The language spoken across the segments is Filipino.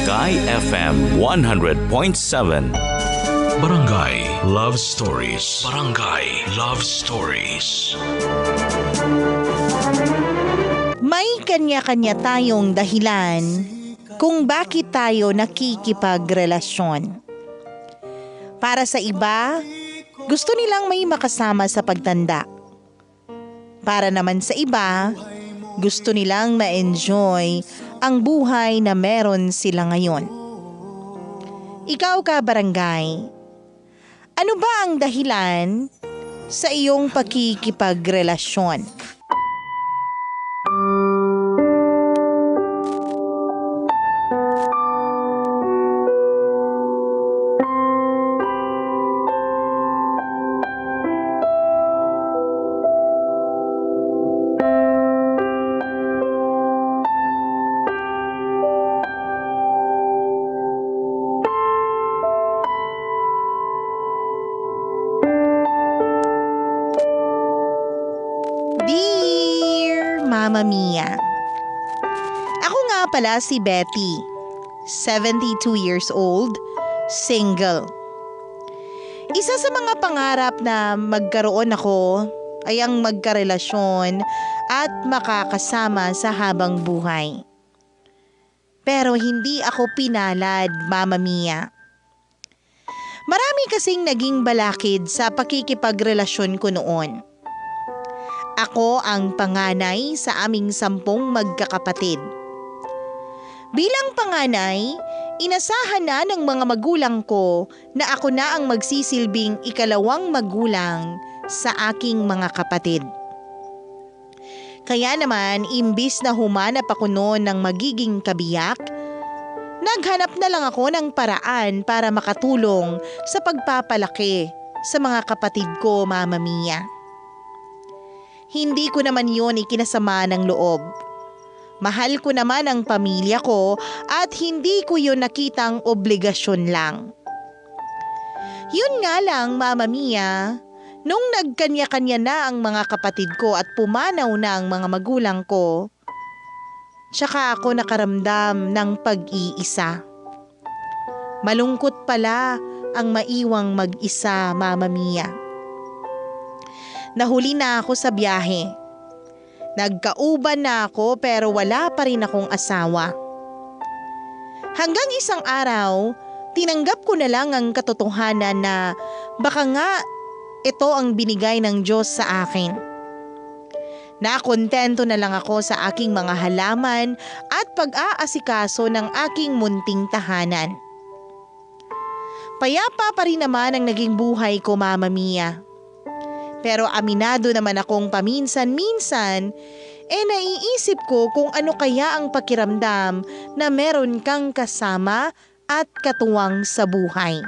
Barangay FM 100.7. Barangay Love Stories. Barangay Love Stories. May kanya-kanya tayong dahilan kung bakit tayo nakikipagrelasyon. Para sa iba, gusto nilang may makasama sa pagtanda. Para naman sa iba, gusto nilang ma-enjoy ang buhay na meron sila ngayon. Ikaw ka, barangay, ano ba ang dahilan sa iyong pakikipagrelasyon? Mama Mia. Ako nga pala si Betty, 72 years old, single. Isa sa mga pangarap na magkaroon ako ay ang magkarelasyon at makakasama sa habang buhay. Pero hindi ako pinalad, Mama Mia. Marami kasing naging balakid sa pakikipagrelasyon ko noon. Ako ang panganay sa aming 10 magkakapatid. Bilang panganay, inasahan na ng mga magulang ko na ako na ang magsisilbing ikalawang magulang sa aking mga kapatid. Kaya naman, imbis na humanap ako noon ng magiging kabiyak, naghanap na lang ako ng paraan para makatulong sa pagpapalaki sa mga kapatid ko, Mama Mia. Hindi ko naman yun ikinasama ng loob. Mahal ko naman ang pamilya ko at hindi ko yun nakitang obligasyon lang. Yun nga lang, Mama Mia, nung nagkanya-kanya na ang mga kapatid ko at pumanaw na ang mga magulang ko, tsaka ako nakaramdam ng pag-iisa. Malungkot pala ang maiwang mag-isa, Mama Mia. Nahuli na ako sa biyahe. Nagkauban na ako pero wala pa rin akong asawa. Hanggang isang araw, tinanggap ko na lang ang katotohanan na baka nga ito ang binigay ng Diyos sa akin. Nakontento na lang ako sa aking mga halaman at pag-aasikaso ng aking munting tahanan. Payapa pa rin naman ang naging buhay ko, Mama Mia. Pero aminado naman akong paminsan-minsan, naiisip ko kung ano kaya ang pakiramdam na meron kang kasama at katuwang sa buhay.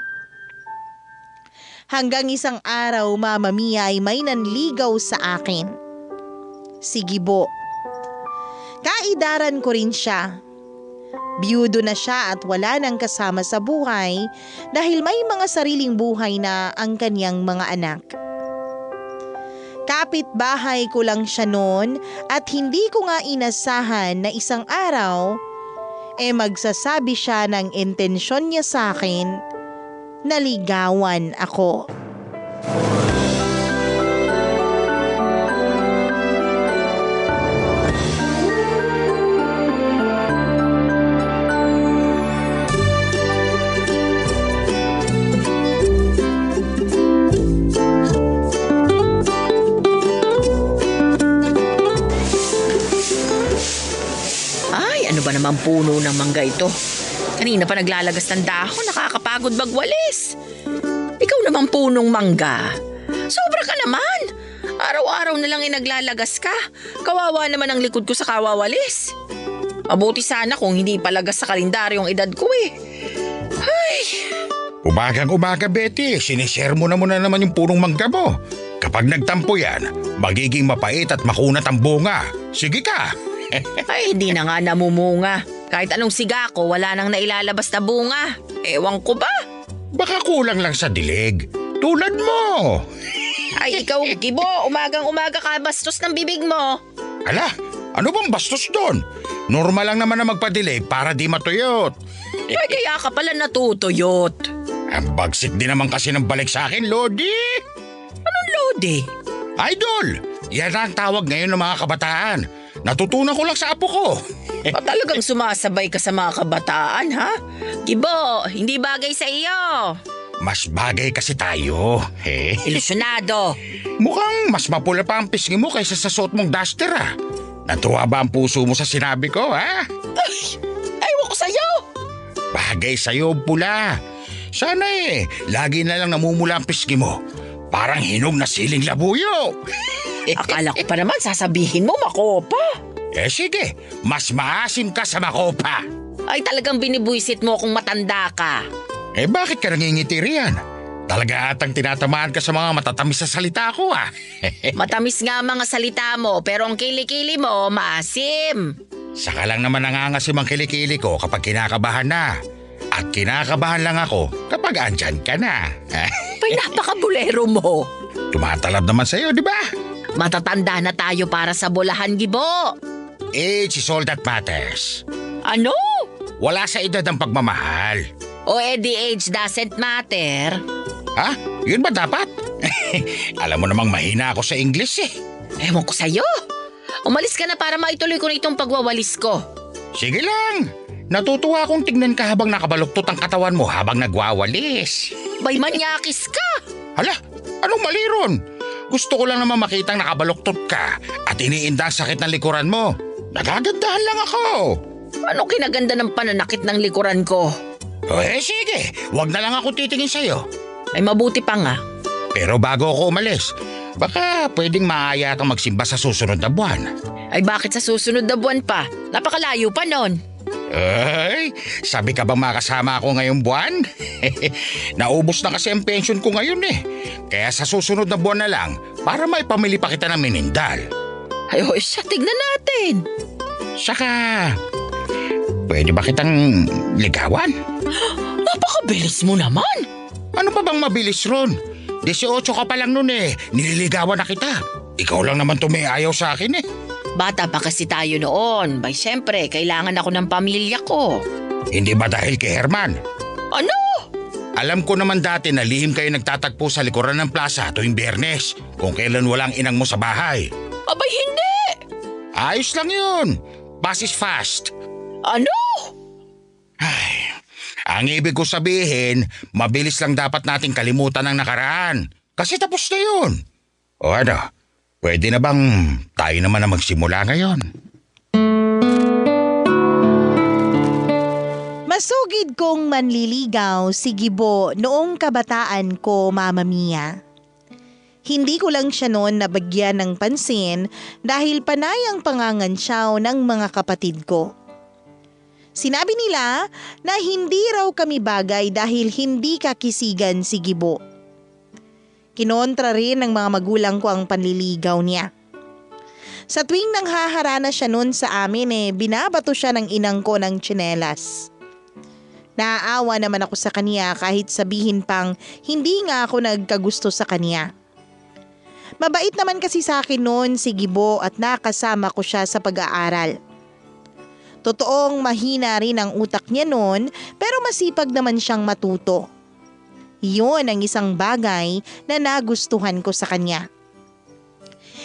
Hanggang isang araw, Mama Mia, ay may nanligaw sa akin. Si Gibo. Kaidaran ko rin siya. Biyudo na siya at wala nang kasama sa buhay dahil may mga sariling buhay na ang kanyang mga anak. Kapit-bahay ko lang siya noon at hindi ko nga inasahan na isang araw, magsasabi siya ng intensyon niya sa akin na ligawan ako. Ano ba naman puno ng mangga ito? Kanina pa naglalagas ng dahon, nakakapagod magwalis. Ikaw naman punong mangga. Sobra ka naman. Araw-araw na lang naglalagas ka. Kawawa naman ang likod ko sa kawawalis. Mabuti sana kung hindi palagas sa kalendaryong edad ko eh. Ay! Umagang-umaga, Betty. Sinishare mo na naman yung punong mangga mo. Kapag nagtampo yan, magiging mapait at makunat ang bunga. Sige ka! Ay, hindi na nga namumunga. Kahit anong siga ko, wala nang nailalabas na bunga. Ewan ko ba? Baka kulang lang sa dilig. Tulad mo. Ay, ikaw, Gibo, umagang-umaga ka bastos ng bibig mo. Ala, Ano bang bastos doon? Normal lang naman na magpa-delay para di matuyot. Ay, kaya ka pala natutuyot. Ang bagsik din naman kasi ng balik sa akin, Lodi. Anong Lodi? Idol! Yan ang tawag ngayon ng mga kabataan. Natutunan ko lang sa apo ko. Talagang sumasabay ka sa mga kabataan, ha? Gibo, hindi bagay sa iyo. Mas bagay kasi tayo. Ilusyonado. Mukhang mas mapula pa ang pisngi mo kaysa sa suot mong duster, ah. Natuwa ba ang puso mo sa sinabi ko, ha? Ewan ko sa'yo. Bagay sa'yo ang pula. Sana lagi na lang namumula ang pisngi mo. Parang hinog na siling labuyo. Akala ko pa naman sasabihin mo makopa. Sige, mas maasim ka sa makopa. Ay, talagang binibuisit mo kung matanda ka. Bakit ka nangingiti riyan? Talaga atang tinatamaan ka sa mga matatamis sa salita ko, ah. Matamis nga ang mga salita mo, pero ang kilikili mo, maasim. Saka lang naman nangangasim ang kilikili ko kapag kinakabahan na. At kinakabahan lang ako kapag andyan ka na. Ay, napakabulero mo. Tumatalab naman sa'yo, di ba? Matatanda na tayo para sa bulahan, Gibo. Age is all that matters. Ano? Wala sa edad ang pagmamahal. O the age doesn't matter. Ha? Yun ba dapat? Alam mo namang mahina ako sa English eh. Ewan ko sa'yo. Umalis ka na para maituloy ko na itong pagwawalis ko. Sige lang. Natutuwa akong tignan ka habang nakabaluktot ang katawan mo habang nagwawalis. Bay, manyakis ka. Hala, anong mali ron? Gusto ko lang naman makitang nakabaluktot ka at iniinda ang sakit ng likuran mo. Nagagandahan lang ako. Ano kinaganda ng pananakit ng likuran ko? Sige, wag na lang ako titingin sa'yo. Ay, mabuti pa nga. Pero bago ako umalis, baka pwedeng maaya kang magsimba sa susunod na buwan. Ay, bakit sa susunod na buwan pa? Napakalayo pa nun. Ay, sabi ka bang makasama ako ngayong buwan? Naubos na kasi ang pension ko ngayon eh. Kaya sa susunod na buwan na lang para may pamili pa kita ng minindal. Ay, siya, tignan natin. Saka, pwede ba kitang ligawan? Napakabilis mo naman. Ano pa bang mabilis ron? 18 ka pa lang nun eh. Nililigawan na kita. Ikaw lang naman ayaw sa akin eh. Bata pa kasi tayo noon. Bay, siyempre, kailangan ako ng pamilya ko. Hindi ba dahil kay Herman? Ano? Alam ko naman dati na lihim kayo nagtatagpo sa likuran ng plaza tuwing Biyernes kung kailan walang inang mo sa bahay. Abay, hindi. Ayos lang yun. Pass is fast. Ano? Ay, ang ibig ko sabihin, mabilis lang dapat nating kalimutan ang nakaraan. Kasi tapos na yun. O ano, pwede na bang tayo naman na magsimula ngayon? Masugid kong manliligaw si Gibo noong kabataan ko, Mama Mia. Hindi ko lang siya noon nabagyan ng pansin dahil panay ang pangangansyaw ng mga kapatid ko. Sinabi nila na hindi raw kami bagay dahil hindi kakisigan si Gibo. Kinontra rin ng mga magulang ko ang panliligaw niya. Sa tuwing nanghaharana siya noon sa amin binabato siya ng inang ko ng tsinelas. Naaawa naman ako sa kanya kahit sabihin pang hindi nga ako nagkagusto sa kanya. Mabait naman kasi sa akin noon si Gibo at nakasama ko siya sa pag-aaral. Totoong mahina rin ang utak niya noon pero masipag naman siyang matuto. Iyon ang isang bagay na nagustuhan ko sa kanya.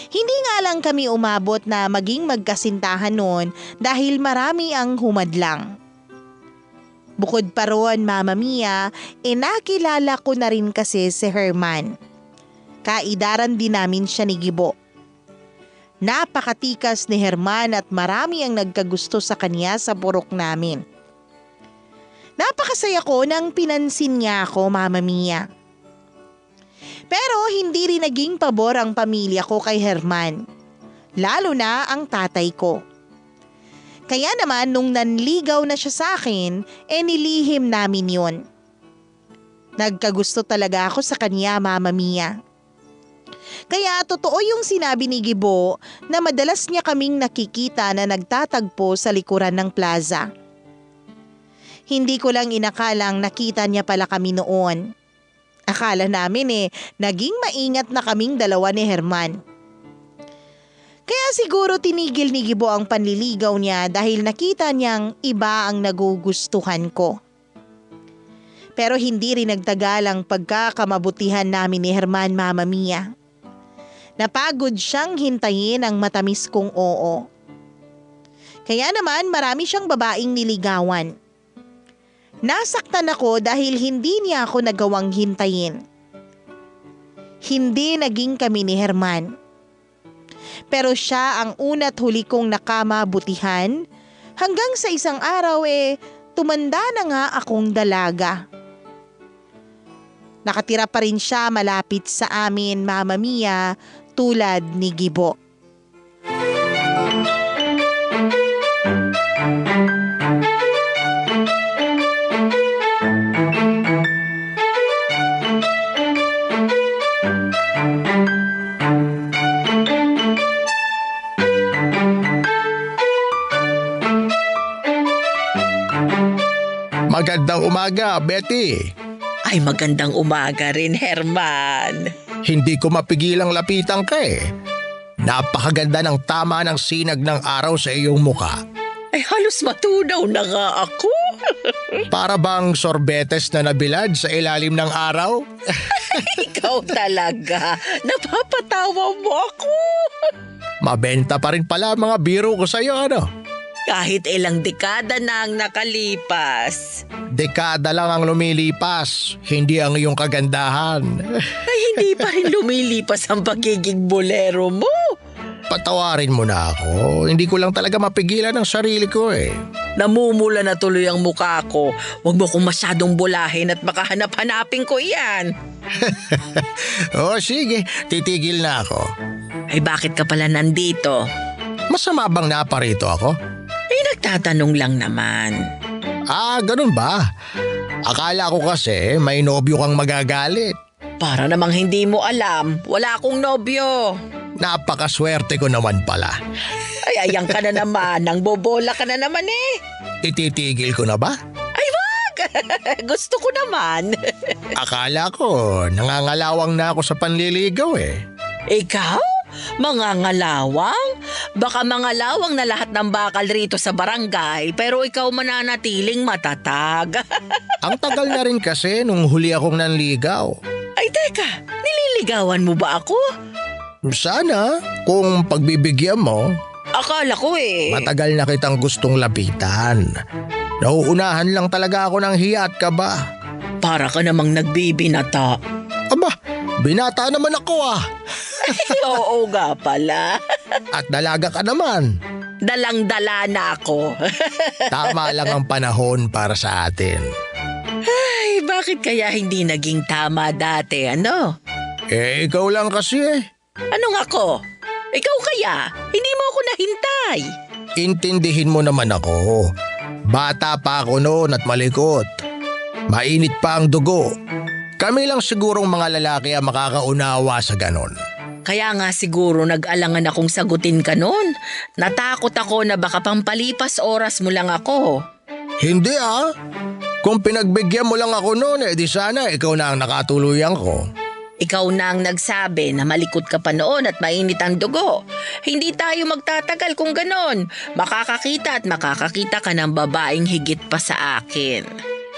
Hindi nga lang kami umabot na maging magkasintahan noon dahil marami ang humadlang. Bukod pa roon, Mama Mia, nakilala ko na rin kasi si Herman. Kaidaran din namin siya ni Gibo. Napakatikas ni Herman at marami ang nagkagusto sa kanya sa purok namin. Napakasaya ko nang pinansin niya ako, Mama Mia. Pero hindi rin naging pabor ang pamilya ko kay Herman. Lalo na ang tatay ko. Kaya naman nung nanligaw na siya sa akin, nilihim namin yon. Nagkagusto talaga ako sa kanya, Mama Mia. Kaya totoo yung sinabi ni Gibo na madalas niya kaming nakikita na nagtatagpo sa likuran ng plaza. Hindi ko lang inakalang nakita niya pala kami noon. Akala namin naging maingat na kaming dalawa ni Herman. Kaya siguro tinigil ni Gibo ang panliligaw niya dahil nakita niyang iba ang nagugustuhan ko. Pero hindi rin nagtagal ang pagkakamabutihan namin ni Herman, Mama Mia. Napagod siyang hintayin ang matamis kong oo. Kaya naman marami siyang babaeng niligawan. Nasaktan ako dahil hindi niya ako nagawang hintayin. Hindi naging kami ni Herman. Pero siya ang una't huli kong nakamabutihan hanggang sa isang araw tumanda na nga akong dalaga. Nakatira pa rin siya malapit sa amin, Mama Mia, tulad ni Gibo. Magandang umaga, Betty. Ay, magandang umaga rin, Herman. Hindi ko mapigilang lapitan ka eh. Napakaganda ng tama ng sinag ng araw sa iyong muka. Ay, halos matunaw na nga ako. Para bang sorbetes na nabilad sa ilalim ng araw? Ikaw talaga. Napapatawa mo ako. Mabenta pa rin pala mga biro ko sa iyo, ano? Kahit ilang dekada na ang nakalipas. Dekada lang ang lumilipas, hindi ang iyong kagandahan. Ay, hindi pa rin lumilipas ang pagiging bolero mo. Patawarin mo na ako, hindi ko lang talaga mapigilan ang sarili ko eh. Namumula na tuloy ang mukha ko. Huwag mo kong masyadong bulahin at baka hanap-hanapin ko iyan. O sige, titigil na ako. Ay, bakit ka pala nandito? Masama bang naparito ako? Ay, nagtatanong lang naman. Ah, ganun ba? Akala ko kasi may nobyo kang magagalit. Para namang hindi mo alam, wala akong nobyo. Napakaswerte ko naman pala. Ay, ayan ka na naman, nang bobola ka na naman eh. Ititigil ko na ba? Ay, wag! Gusto ko naman. Akala ko nangangalawang na ako sa panliligaw eh. Ikaw? Mangangalawang? Baka mangalawang na lahat ng bakal rito sa barangay pero ikaw mananatiling matatag. Ang tagal na rin kasi nung huli akong nanligaw. Ay, teka, nililigawan mo ba ako? Sana, kung pagbibigyan mo. Akala ko Matagal na kitang gustong lapitan. Nauunahan lang talaga ako ng hiya at kaba. Para ka namang nagbibinata. Aba, binata naman ako ah. Ay, oo nga pala. At dalaga ka naman. Dalang-dala na ako. Tama lang ang panahon para sa atin. Ay, bakit kaya hindi naging tama dati, ano? Eh, ikaw lang kasi eh. Anong ako? Ikaw kaya? Hindi mo ako nahintay. Intindihin mo naman ako. Bata pa ako noon at malikot. Mainit pa ang dugo. Kami lang sigurong mga lalaki ang makakaunawa sa ganon. Kaya nga siguro nag-alangan akong sagutin ka noon. Natakot ako na baka pampalipas oras mo lang ako. Hindi ah. Kung pinagbigyan mo lang ako noon di sana ikaw na ang nakatuluyan ko. Ikaw na ang nagsabi na malikot ka pa noon at mainit ang dugo. Hindi tayo magtatagal kung ganon. Makakakita at makakakita ka ng babaeng higit pa sa akin.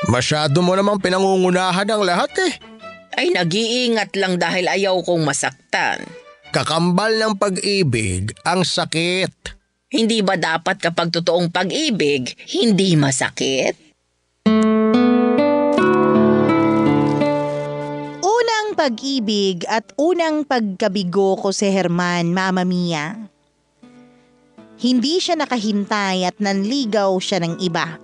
Masyado mo namang pinangungunahan ang lahat eh. Ay, nag-iingat lang dahil ayaw kong masaktan. Kakambal ng pag-ibig ang sakit. Hindi ba dapat kapag totoong pag-ibig, hindi masakit? Unang pag-ibig at unang pagkabigo ko si Herman, Mama Mia. Hindi siya nakahintay at nanligaw siya ng iba.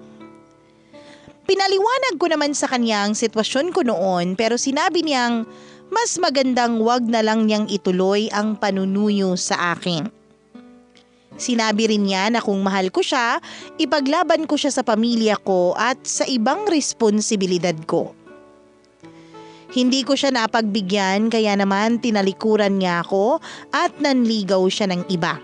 Pinaliwanag ko naman sa kanya ang sitwasyon ko noon pero sinabi niyang mas magandang wag na lang niyang ituloy ang panunuyo sa akin. Sinabi rin niya na kung mahal ko siya, ipaglaban ko siya sa pamilya ko at sa ibang responsibilidad ko. Hindi ko siya napagbigyan kaya naman tinalikuran niya ako at nanligaw siya ng iba.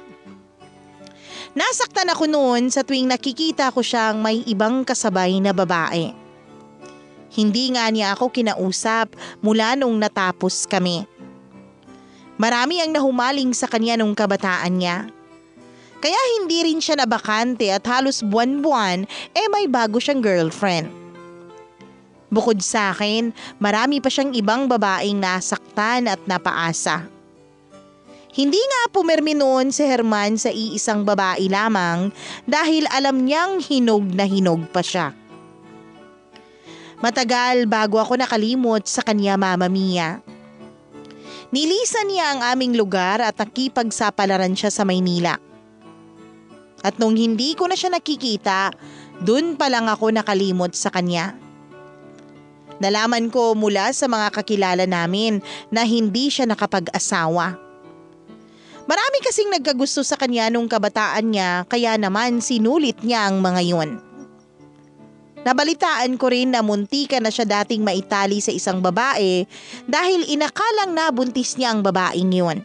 Nasaktan ako noon sa tuwing nakikita ko siyang may ibang kasabay na babae. Hindi nga niya ako kinausap mula nung natapos kami. Marami ang nahumaling sa kanya nung kabataan niya. Kaya hindi rin siya nabakante at halos buwan-buwan may bago siyang girlfriend. Bukod sa akin, marami pa siyang ibang babaeng nasaktan at napaasa. Hindi nga pumirmi noon si Herman sa iisang babae lamang dahil alam niyang hinog na hinog pa siya. Matagal bago ako nakalimot sa kanya, Mama Mia. Nilisan niya ang aming lugar at nakipagsapalaran siya sa Maynila. At nung hindi ko na siya nakikita, dun pa lang ako nakalimot sa kanya. Nalaman ko mula sa mga kakilala namin na hindi siya nakapag-asawa. Marami kasing nagkagusto sa kanya nung kabataan niya kaya naman sinulit niya ang mga yun. Nabalitaan ko rin na muntikan na siya dating maitali sa isang babae dahil inakalang nabuntis niya ang babaeng yun.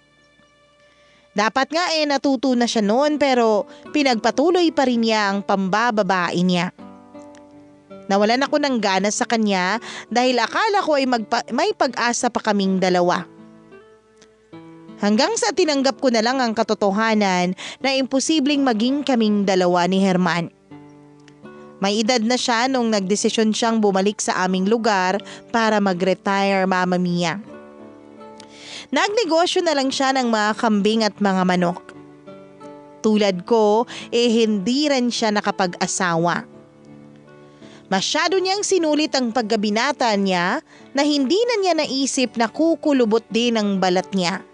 Dapat nga natuto na siya noon pero pinagpatuloy pa rin niya ang pambababae niya. Nawalan ako ng gana sa kanya dahil akala ko may pag-asa pa kaming dalawa. Hanggang sa tinanggap ko na lang ang katotohanan na imposibleng maging kaming dalawa ni Herman. May edad na siya nung nagdesisyon siyang bumalik sa aming lugar para mag-retire, Mama Mia. Nagnegosyo na lang siya ng mga kambing at mga manok. Tulad ko, hindi rin siya nakapag-asawa. Masyado niyang sinulit ang pagkabinata niya na hindi na niya naisip na kukulubot din ang balat niya.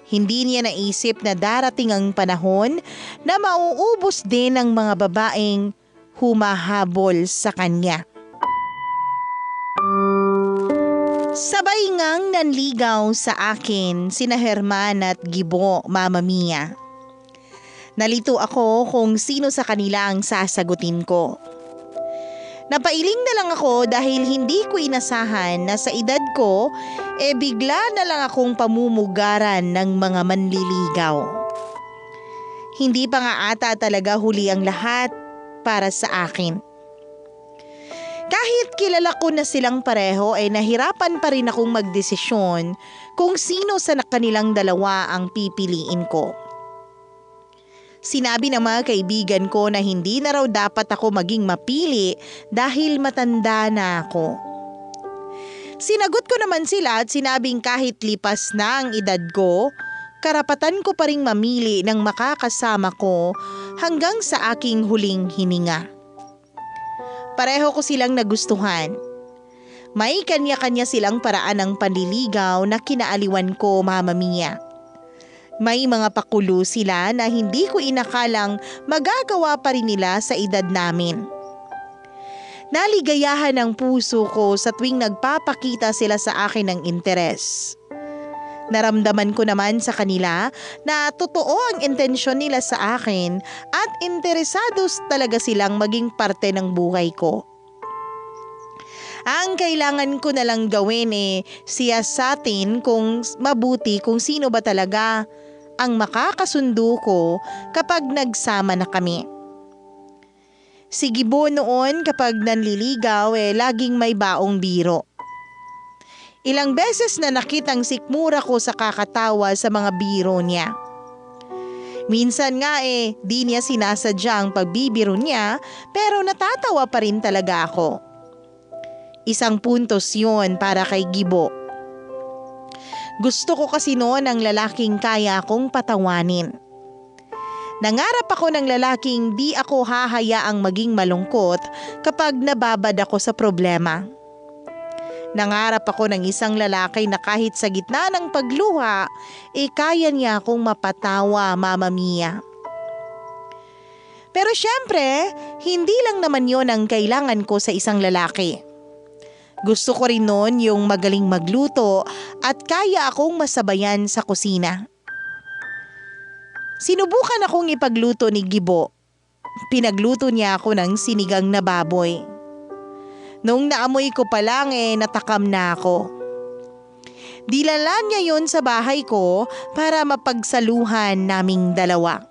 Hindi niya naisip na darating ang panahon na mauubos din ang mga babaeng humahabol sa kanya. Sabay ngang nanligaw sa akin sina Herman at Gibo, Mama Mia. Nalito ako kung sino sa kanila ang sasagutin ko. Napailing na lang ako dahil hindi ko inasahan na sa edad ko bigla na lang akong pamumugaran ng mga manliligaw. Hindi pa nga ata talaga huli ang lahat para sa akin. Kahit kilala ko na silang pareho nahirapan pa rin akong magdesisyon kung sino sa kanilang dalawa ang pipiliin ko. Sinabi ng mga kaibigan ko na hindi na raw dapat ako maging mapili dahil matanda na ako. Sinagot ko naman sila at sinabing kahit lipas na ang edad ko, karapatan ko pa ring mamili ng makakasama ko hanggang sa aking huling hininga. Pareho ko silang nagustuhan. May kanya-kanya silang paraan ng panliligaw na kinaaliwan ko, Mama Mia. May mga pakulo sila na hindi ko inakalang magagawa pa rin nila sa edad namin. Naligayahan ang puso ko sa tuwing nagpapakita sila sa akin ng interes. Naramdaman ko naman sa kanila na totoo ang intensyon nila sa akin at interesados talaga silang maging parte ng buhay ko. Ang kailangan ko na lang gawin siyasatin kung mabuti kung sino ba talaga ang makakasundo ko kapag nagsama na kami. Si Gibo noon kapag nanliligaw laging may baong biro. Ilang beses na nakitang sikmura ko sa kakatawa sa mga biro niya. Minsan nga di niya sinasadya ang pagbibiro niya pero natatawa pa rin talaga ako. Isang puntos yun para kay Gibo. Gusto ko kasi noon ang lalaking kaya akong patawanin. Nangarap ako ng lalaking di ako hahayaang maging malungkot kapag nababad ako sa problema. Nangarap ako ng isang lalaki na kahit sa gitna ng pagluha, kaya niya akong mapatawa, Mama Mia. Pero syempre, hindi lang naman yon ang kailangan ko sa isang lalaki. Gusto ko rin noon yung magaling magluto at kaya akong masabayan sa kusina. Sinubukan akong ipagluto ni Gibo. Pinagluto niya ako ng sinigang na baboy. Nung naamoy ko pa lang natakam na ako. Dilala niya yon sa bahay ko para mapagsaluhan naming dalawa.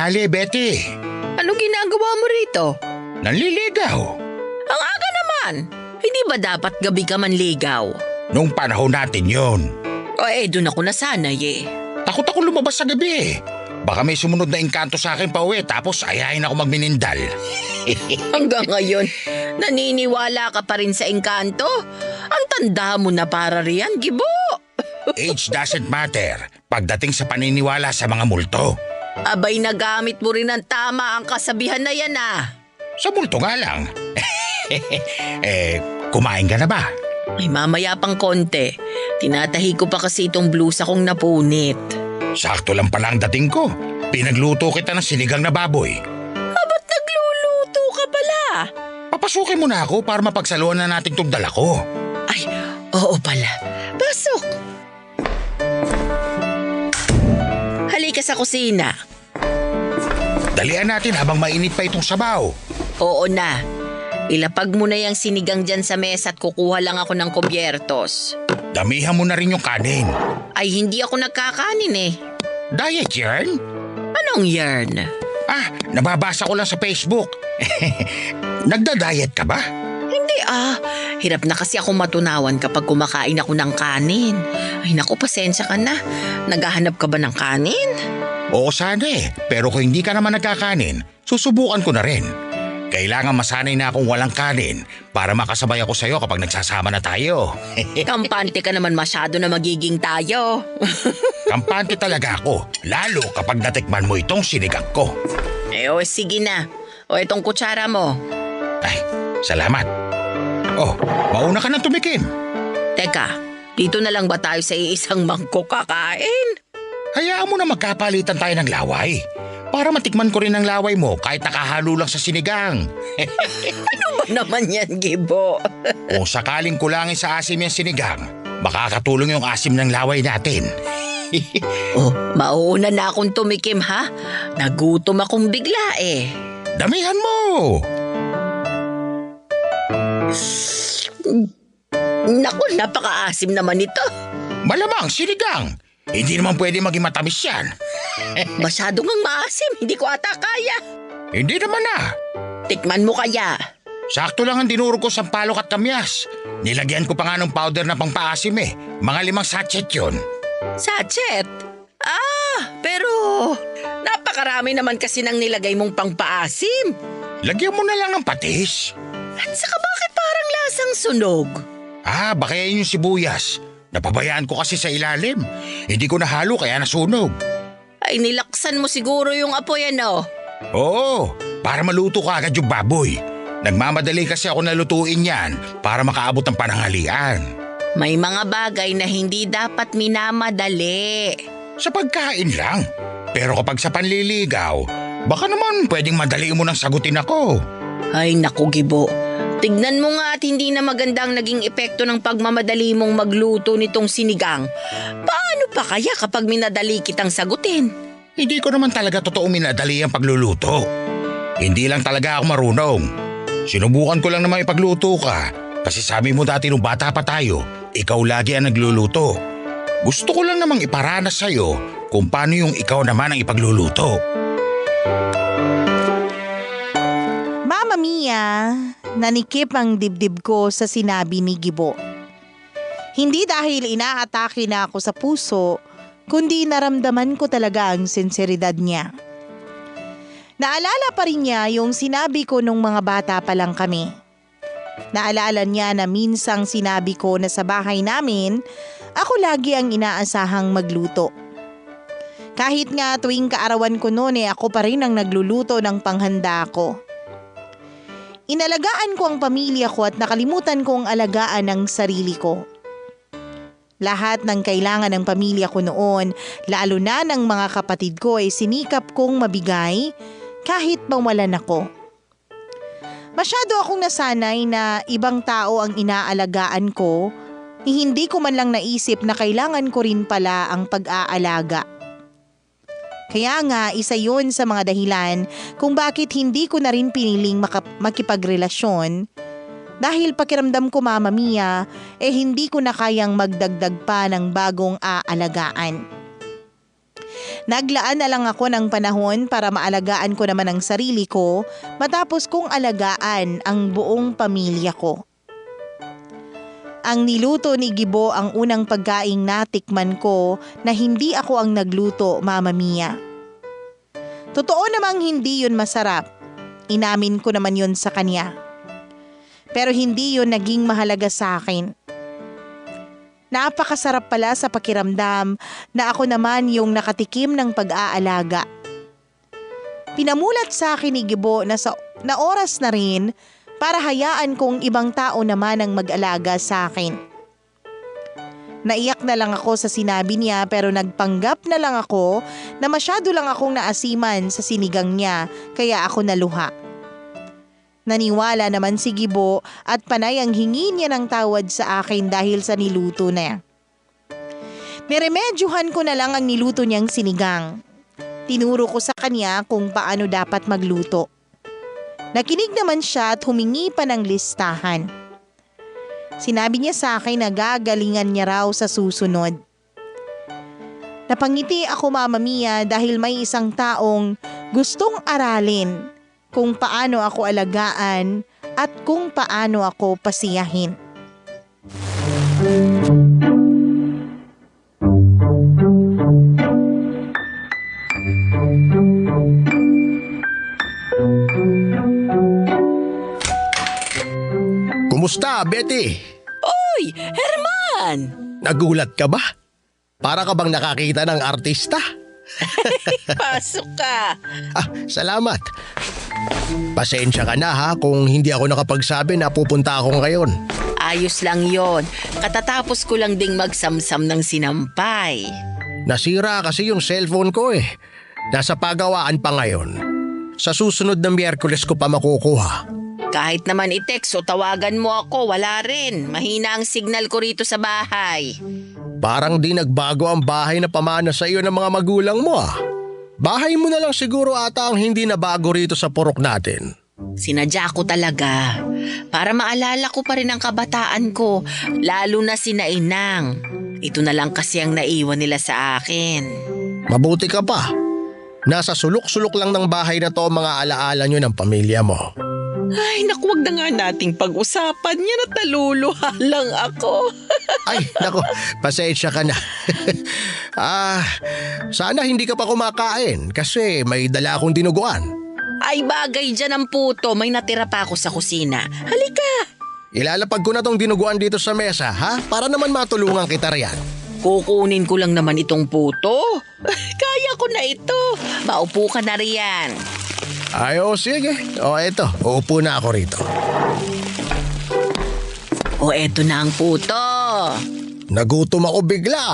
tanghali, Betty. Ano ginagawa mo rito? Nanliligaw. Ang aga naman. Hindi ba dapat gabi ka manligaw? Nung panahon natin yon. Doon ako nasanay eh. Takot ako lumabas sa gabi. Baka may sumunod na engkanto sa akin pa uwi tapos ayahin ako magminindal. Hanggang ngayon, naniniwala ka pa rin sa engkanto? Ang tanda mo na para riyan, Gibo. Age doesn't matter pagdating sa paniniwala sa mga multo. Abay, nagamit mo rin ng tama ang kasabihan na yan ah. Sa multo nga lang. Kumain ka na ba? Ay, mamaya pang konti. Tinatahi ko pa kasi itong blusa kong napunit. Sakto lang pala ang dating ko. Pinagluto kita ng sinigang na baboy. Ba't nagluluto ka pala? Papasukin mo na ako para mapagsaluhan na natin itong dala ko. Ay, oo pala. Pasok. Halika sa kusina. Dalian natin habang mainit pa itong sabaw. Oo na. Ilapag mo na yung sinigang dyan sa mesa at kukuha lang ako ng kubyertos. Damihan mo na rin yung kanin. Ay, hindi ako nagkakanin eh. Diet yarn? Anong yarn? Nababasa ko lang sa Facebook. Nagda-diet ka ba? Hindi hirap na kasi ako matunawan kapag kumakain ako ng kanin. Ay naku, pasensya ka na. Naghahanap ka ba ng kanin? Oo sana pero kung hindi ka naman nagkakanin, susubukan ko na rin. Kailangan masanay na akong walang kanin para makasabay ako sa'yo kapag nagsasama na tayo. Kampante ka naman masyado na magiging tayo. Kampante talaga ako, lalo kapag natikman mo itong sinigang ko. Sige na. Itong kutsara mo. Ay, salamat. Mauna ka na tumikim. Teka, dito na lang ba tayo sa iisang mangkok kakain? Hayaan mo na magkapalitan tayo ng laway. Para matikman ko rin ang laway mo kahit nakahalo lang sa sinigang. Ano ba naman yan, Gibo? Kung sakaling kulangin sa asim yung sinigang, makakatulong yung asim ng laway natin. Mauuna na akong tumikim ha? Nagutom akong bigla eh. Damihan mo! Naku, napakaasim naman ito. Malamang sinigang. Hindi naman pwede maging matamis yan. Masyado ngang maasim, hindi ko ata kaya. Hindi naman na. Tikman mo kaya. Sakto lang ang dinurog ko sa palok at kamyas. Nilagyan ko pa nga ng powder na pangpaasim Mga 5 sachet yun. Sachet? Pero napakarami naman kasi nang nilagay mong pangpaasim. Lagyan mo na lang ng patis. At saka bakit parang lasang sunog? Baka yan yung sibuyas. Napabayaan ko kasi sa ilalim. Hindi ko nahalo kaya nasunog. Ay, nilaksan mo siguro yung apoy Oo, para maluto ka agad yung baboy. Nagmamadali kasi ako na lutuin yan para makaabot ng pananghalian. May mga bagay na hindi dapat minamadali. Sa pagkain lang. Pero kapag sa panliligaw, baka naman pwedeng madali mo nang sagutin ako. Ay naku, Gibo. Tignan mo nga at hindi na maganda ang naging epekto ng pagmamadali mong magluto nitong sinigang. Paano pa kaya kapag minadali kitang sagutin? Hindi ko naman talaga totoo minadali ang pagluluto. Hindi lang talaga ako marunong. Sinubukan ko lang naman ipagluto ka. Kasi sabi mo dati nung bata pa tayo, ikaw lagi ang nagluluto. Gusto ko lang namang iparanas sa'yo kung paano yung ikaw naman ang ipagluluto. Mama Mia, nanikip ang dibdib ko sa sinabi ni Gibo. Hindi dahil inaatake na ako sa puso, kundi naramdaman ko talaga ang sinseridad niya. Naalala pa rin niya yung sinabi ko nung mga bata pa lang kami. Naalala niya na minsang sinabi ko na sa bahay namin, ako lagi ang inaasahang magluto. Kahit nga tuwing kaarawan ko noon ako pa rin ang nagluluto ng panghanda ko. Inalagaan ko ang pamilya ko at nakalimutan kong alagaan ang sarili ko. Lahat ng kailangan ng pamilya ko noon, lalo na ng mga kapatid ko ay sinikap kong mabigay kahit mawalan ako. Masyado akong nasanay na ibang tao ang inaalagaan ko, hindi ko man lang naisip na kailangan ko rin pala ang pag-aalaga. Kaya nga isa yun sa mga dahilan kung bakit hindi ko na rin piniling makipagrelasyon dahil pakiramdam ko, Mama Mia, hindi ko na kayang magdagdag pa ng bagong aalagaan. Naglaan na lang ako ng panahon para maalagaan ko naman ang sarili ko matapos kong alagaan ang buong pamilya ko. Ang niluto ni Gibo ang unang pagkaing natikman ko na hindi ako ang nagluto, Mama Mia. Totoo namang hindi yun masarap. Inamin ko naman yun sa kanya. Pero hindi yun naging mahalaga sa akin. Napakasarap pala sa pakiramdam na ako naman yung nakatikim ng pag-aalaga. Pinamulat sa akin ni Gibo na oras na rin para hayaan kong ibang tao naman ang mag-alaga sa akin. Naiyak na lang ako sa sinabi niya pero nagpanggap na lang ako na masyado lang akong naasiman sa sinigang niya kaya ako naluha. Naniwala naman si Gibo at panay ang hingi niya ng tawad sa akin dahil sa niluto niya. Niremedyohan ko na lang ang niluto niyang sinigang. Tinuro ko sa kanya kung paano dapat magluto. Nakinig naman siya at humingi pa ng listahan. Sinabi niya sa akin na gagalingan niya raw sa susunod. Napangiti ako, Mama Mia, dahil may isang taong gustong aralin kung paano ako alagaan at kung paano ako pasiyahin. Kumusta, Betty? Uy, Herman! Nagulat ka ba? Para ka bang nakakita ng artista? Pasok ka. Salamat. Pasensya ka na ha kung hindi ako nakapagsabi na pupunta ako ngayon. Ayos lang yon. Katatapos ko lang ding magsamsam ng sinampay. Nasira kasi yung cellphone ko eh. Nasa pagawaan pa ngayon. Sa susunod na Miyerkules ko pa makukuha. Kahit naman i-text o tawagan mo ako, wala rin. Mahina ang signal ko rito sa bahay. Parang di nagbago ang bahay na pamana sa iyo ng mga magulang mo ah. Bahay mo na lang siguro ata ang hindi na bago rito sa purok natin. Sinadya ko talaga. Para maalala ko pa rin ang kabataan ko, lalo na sina Inang. Ito na lang kasi ang naiwan nila sa akin. Mabuti ka pa. Nasa sulok-sulok lang ng bahay na to ang mga alaala nyo ng pamilya mo. Ay, naku, wag na nga nating pag-usapan yan at naluluha lang ako. Ay, naku, pasensya ka na. Sana hindi ka pa kumakain kasi may dala akong dinuguan. Ay, bagay dyan ang puto. May natira pa ako sa kusina. Halika. Ilalapag ko na tong dinuguan dito sa mesa, ha? Para naman matulungan kita riyan. Kukunin ko lang naman itong puto. Kaya ko na ito. Maupo ka na riyan. Ay, sige. Eto, uupo na ako rito. Eto na ang puto. Nagutom ako bigla.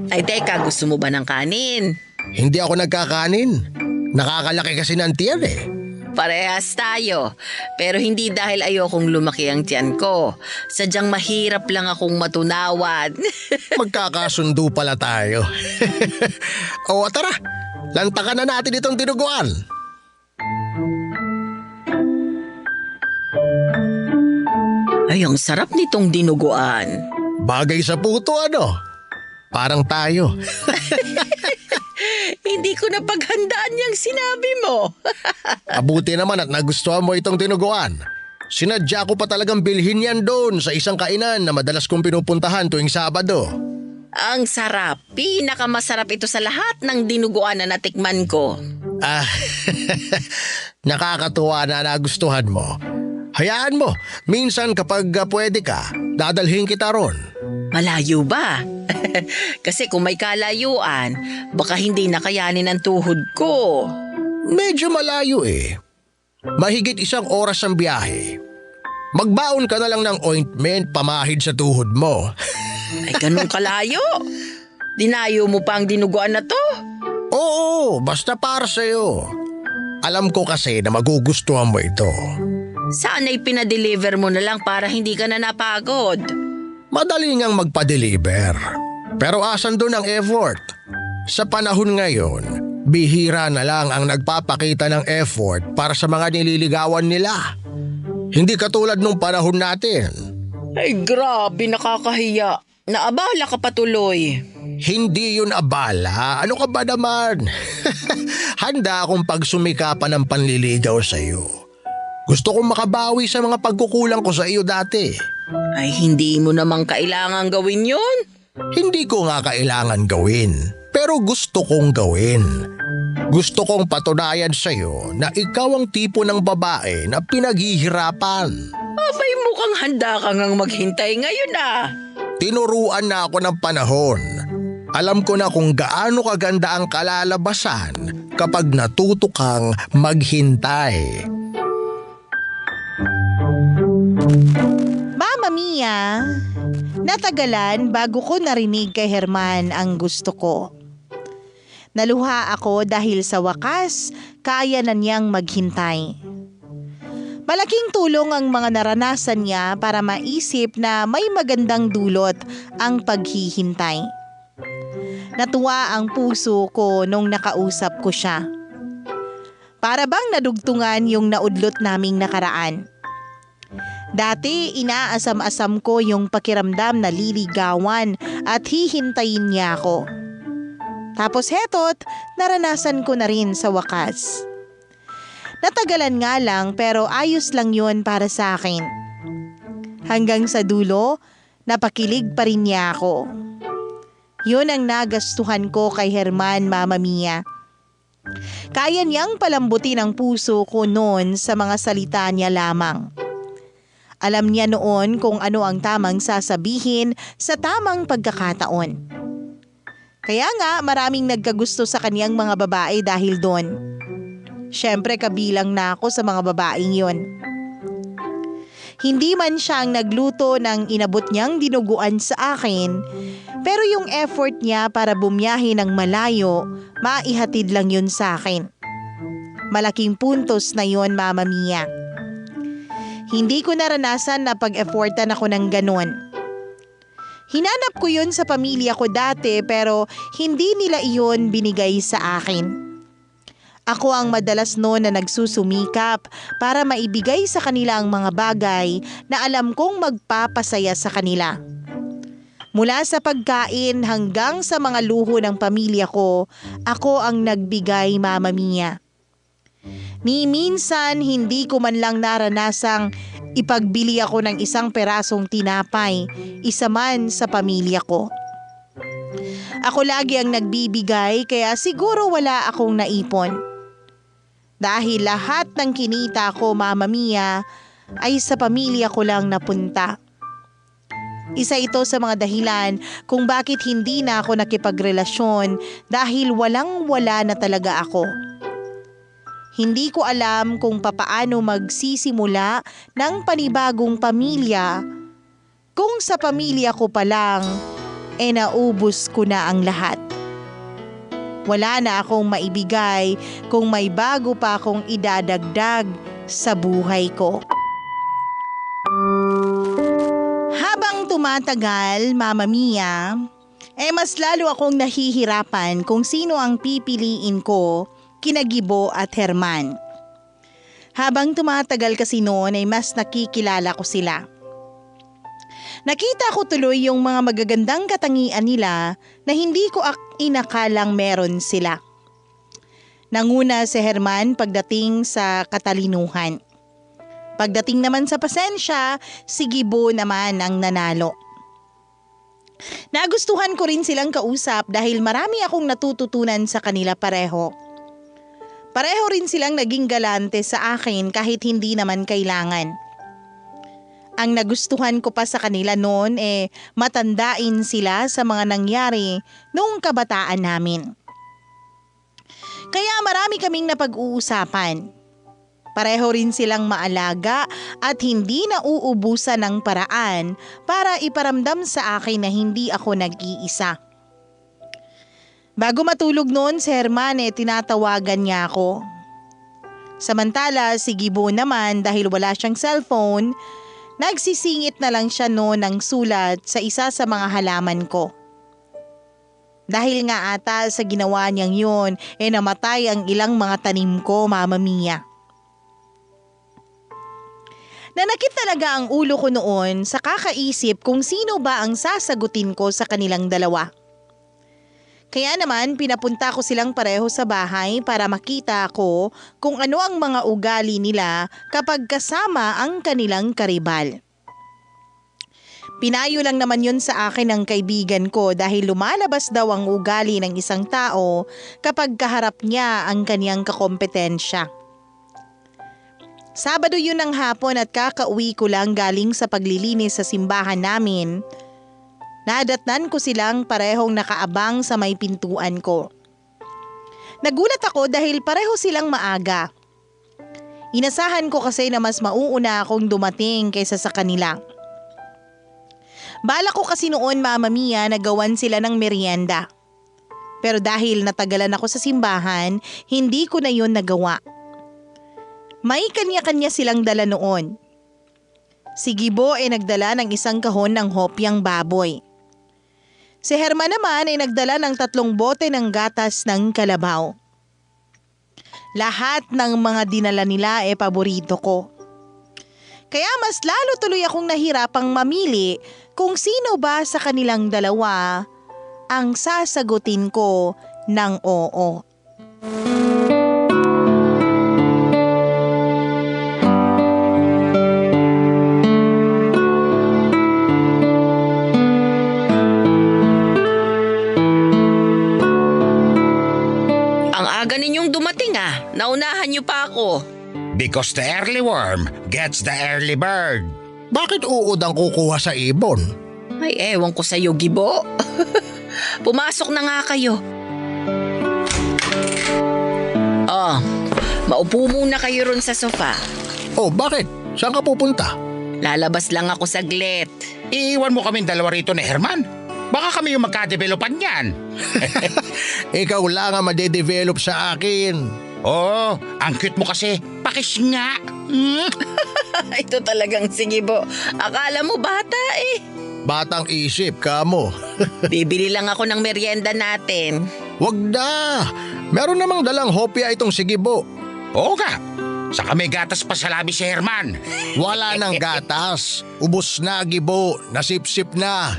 Ay, teka, gusto mo ba ng kanin? Hindi ako nagkakanin. Nakakalaki kasi ng tiyan eh. Parehas tayo. Pero hindi dahil ayokong lumaki ang tiyan ko. Sadyang mahirap lang akong matunawad. Magkakasundo pala tayo. Tara. Lantakan na natin itong dinuguan. Ay, ang sarap nitong dinuguan. Bagay sa puto ano? Parang tayo. Hindi ko na paghandaan yung sinabi mo. Abuti naman at nagustuhan mo itong dinuguan. Sinadya ko pa talagang bilhin yan doon sa isang kainan na madalas kong pinupuntahan tuwing Sabado. Ang sarap. Pinakamasarap ito sa lahat ng dinuguan na natikman ko. Nakakatuwa na nagustuhan mo. Hayaan mo, minsan kapag pwede ka, dadalhin kita ron. Malayo ba? Kasi kung may kalayuan, baka hindi nakayanin ang tuhod ko. Medyo malayo eh. Mahigit 1 oras ang biyahe. Magbaon ka na lang ng ointment pamahid sa tuhod mo. Ay, ganun kalayo? Dinayo mo pa ang dinuguan na to? Oo, basta para sa'yo. Alam ko kasi na magugustuhan mo ito. Sana'y pinadeliver mo na lang para hindi ka na napagod. Madali ngang magpa-deliver. Pero asan doon ang effort? Sa panahon ngayon, bihira na lang ang nagpapakita ng effort para sa mga nililigawan nila. Hindi katulad nung panahon natin. Ay, grabe, nakakahiya. Naabala ka patuloy. Hindi yun abala. Ano ka ba naman? Handa akong pagsumikapan ng panliligaw sa iyo. Gusto kong makabawi sa mga pagkukulang ko sa iyo dati. Ay, hindi mo namang kailangan gawin yun. Hindi ko nga kailangan gawin, pero gusto kong gawin. Gusto kong patunayan sa iyo na ikaw ang tipo ng babae na pinaghihirapan. Abay, mukhang handa ka ngang maghintay ngayon Tinuruan na ako ng panahon. Alam ko na kung gaano kaganda ang kalalabasan kapag natuto kang maghintay. Mama Mia, natagalan bago ko narinig kay Herman ang gusto ko. Naluha ako dahil sa wakas, kaya na niyang maghintay. Malaking tulong ang mga naranasan niya para maisip na may magandang dulot ang paghihintay. Natuwa ang puso ko nung nakausap ko siya. Para bang nadugtungan yung naudlot naming nakaraan. Dati inaasam-asam ko yung pakiramdam na liligawan at hihintayin niya ako. Tapos heto't naranasan ko na rin sa wakas. Natagalan nga lang pero ayos lang yun para sa akin. Hanggang sa dulo, napakilig pa rin niya ako. Yun ang nagastuhan ko kay Herman, Mama Mia. Kaya niyang palambutin ang puso ko noon sa mga salita niya lamang. Alam niya noon kung ano ang tamang sasabihin sa tamang pagkakataon. Kaya nga maraming nagkagusto sa kaniyang mga babae dahil doon. Siyempre kabilang na ako sa mga babaeng yon. Hindi man siya ang nagluto ng inabot niyang dinuguan sa akin, pero yung effort niya para bumiyahe ng malayo, maihatid lang yun sa akin. Malaking puntos na yon, Mama Mia. Hindi ko naranasan na pag-effortan ako ng ganon. Hinanap ko yun sa pamilya ko dati pero hindi nila iyon binigay sa akin. Ako ang madalas noon na nagsusumikap para maibigay sa kanila ang mga bagay na alam kong magpapasaya sa kanila. Mula sa pagkain hanggang sa mga luho ng pamilya ko, ako ang nagbigay, Mama Mia. Ni minsan hindi ko man lang naranasang ipagbili ako ng isang perasong tinapay, isa man sa pamilya ko. Ako lagi ang nagbibigay kaya siguro wala akong naipon. Dahil lahat ng kinita ko, Mama Mia, ay sa pamilya ko lang napunta. Isa ito sa mga dahilan kung bakit hindi na ako nakipagrelasyon dahil walang-wala na talaga ako. Hindi ko alam kung papaano magsisimula ng panibagong pamilya kung sa pamilya ko pa lang naubos ko na ang lahat. Wala na akong maibigay kung may bago pa akong idadagdag sa buhay ko. Habang tumatagal, Mama Mia, mas lalo akong nahihirapan kung sino ang pipiliin ko, kina Gibo at Herman. Habang tumatagal kasi noon ay mas nakikilala ko sila. Nakita ko tuloy yung mga magagandang katangian nila na hindi ko inakalang meron sila. Nanguna si Herman pagdating sa katalinuhan. Pagdating naman sa pasensya, si Gibo naman ang nanalo. Nagustuhan ko rin silang kausap dahil marami akong natututunan sa kanila pareho. Pareho rin silang naging galante sa akin kahit hindi naman kailangan. Ang nagustuhan ko pa sa kanila noon matandain sila sa mga nangyari noong kabataan namin. Kaya marami kaming napag-uusapan. Pareho rin silang maalaga at hindi nauubusan ng paraan para iparamdam sa akin na hindi ako nag-iisa. Bago matulog noon si Herman tinatawagan niya ako. Samantala si Gibo naman dahil wala siyang cellphone, nagsisingit na lang siya noon ng sulat sa isa sa mga halaman ko. Dahil nga ata sa ginawa niyang yun, namatay ang ilang mga tanim ko, Mama Mia. Nanakit talaga ang ulo ko noon sa kakaisip kung sino ba ang sasagutin ko sa kanilang dalawa. Kaya naman pinapunta ko silang pareho sa bahay para makita ko kung ano ang mga ugali nila kapag kasama ang kanilang karibal. Pinayo lang naman yun sa akin ng kaibigan ko dahil lumalabas daw ang ugali ng isang tao kapag kaharap niya ang kaniyang kakompetensya. Sabado yun ng hapon at kakauwi ko lang galing sa paglilinis sa simbahan namin. Nadatnan ko silang parehong nakaabang sa may pintuan ko. Nagulat ako dahil pareho silang maaga. Inasahan ko kasi na mas mauuna akong dumating kaysa sa kanila. Bala ko kasi noon, Mama Mia, na gawan sila ng merienda. Pero dahil natagalan ako sa simbahan, hindi ko na yun nagawa. May kanya-kanya silang dala noon. Si Gibo ay nagdala ng isang kahon ng hopyang baboy. Si Herman naman ay nagdala ng 3 bote ng gatas ng kalabaw. Lahat ng mga dinala nila ay paborito ko. Kaya mas lalo tuloy akong nahirapang mamili kung sino ba sa kanilang dalawa ang sasagutin ko ng oo. Ang aga ninyong dumating naunahan niyo pa ako. Because the early worm gets the early bird. Bakit uod ang kukuha sa ibon? Ay, ewan ko sa'yo, Gibo. Pumasok na nga kayo. Oh, maupo muna kayo ron sa sofa. Oh, bakit? Saan ka pupunta? Lalabas lang ako saglit. Iiwan mo kaming dalawa rito ni Herman. Baka kami yung magka-developan yan. Ikaw lang ang madedevelop sa akin. Oo, ang cute mo kasi. Pakis nga. Ito talagang si Gibo. Akala mo bata eh. Batang isip ka mo. Bibili lang ako ng merienda natin. Wag na. Meron namang dalang hopya itong si Gibo. Oo nga. Saka may gatas pa sa labi si Herman. Wala nang gatas. Ubos na, Gibo. Nasipsip na.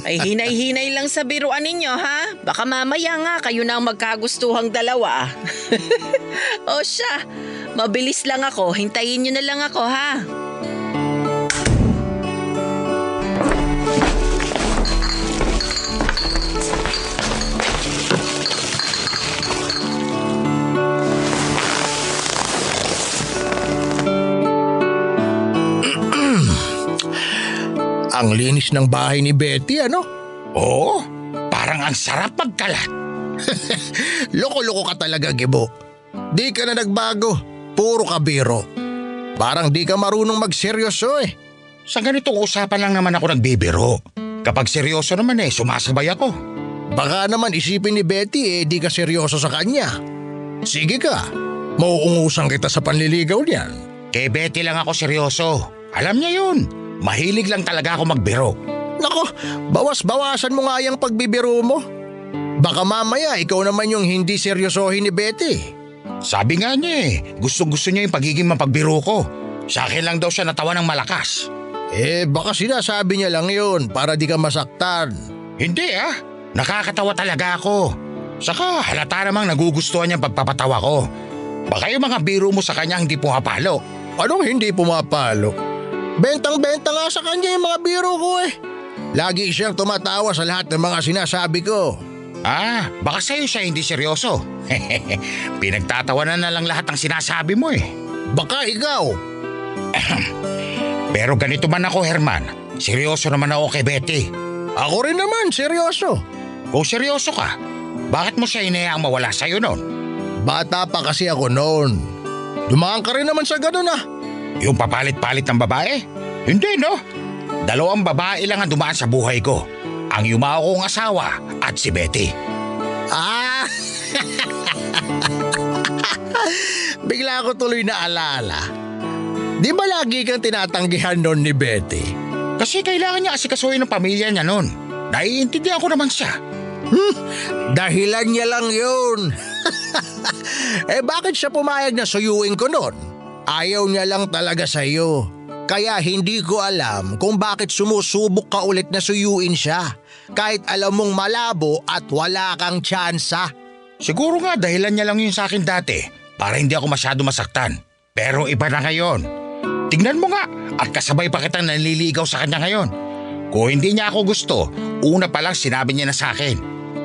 Ay hinay-hinay lang sa biruan ninyo ha. Baka mamaya nga kayo na ang magkagustuhang dalawa. O siya, mabilis lang ako. Hintayin nyo na lang ako ha. Ang linis ng bahay ni Betty, ano? Oo, parang ang sarap magkalat. Loko-loko ka talaga, Gibo. Di ka na nagbago. Puro ka biro. Parang di ka marunong magseryoso eh. Sa ganitong usapan lang naman ako nagbibiro. Kapag seryoso naman sumasabay ako. Baka naman isipin ni Betty di ka seryoso sa kanya. Sige ka, mauungusan kita sa panliligaw niyan. Kay Betty lang ako seryoso. Alam niya yun. Mahilig lang talaga ako magbiro. Nako, bawas-bawasan mo nga yung pagbibiro mo. Baka mamaya ikaw naman yung hindi seryosohin ni Betty. Sabi nga niya gusto niya yung pagiging mapagbiro ko. Sa akin lang daw siya natawa ng malakas. Baka sinasabi niya lang yun para di ka masaktan. Hindi nakakatawa talaga ako. Saka halata namang nagugustuhan niya pagpapatawa ko. Baka yung mga biro mo sa kanya hindi pumapalo. Anong hindi pumapalo? Bentang-benta nga sa kanya yung mga biro ko eh. Lagi siyang tumatawa sa lahat ng mga sinasabi ko. Baka sa'yo siya hindi seryoso. Pinagtatawanan na lang lahat ng sinasabi mo eh. Baka ikaw. Pero ganito man ako, Herman. Seryoso naman ako kay Betty. Ako rin naman, seryoso. Kung seryoso ka, bakit mo siya inayaang mawala sa'yo noon? Bata pa kasi ako noon. Dumaan ka rin naman sa ganun Yung papalit-palit ng babae? Hindi, no? 2 babae lang ang dumaan sa buhay ko. Ang yumao kong asawa at si Betty. Bigla ko tuloy na alala. Di ba lagi kang tinatanggihan noon ni Betty? Kasi kailangan niya asikasuhin ng pamilya niya noon. Naiintindihan ko naman siya. Dahilan niya lang yun. Bakit siya pumayag na suyuin ko noon? Ayaw niya lang talaga sa'yo. Kaya hindi ko alam kung bakit sumusubok ka ulit na suyuin siya kahit alam mong malabo at wala kang tsansa. Siguro nga dahilan niya lang yun sa akin dati para hindi ako masyado masaktan. Pero iba na ngayon. Tingnan mo nga at kasabay pa kitang naliligaw sa kanya ngayon. Kung hindi niya ako gusto, una pa lang sinabi niya na sa akin.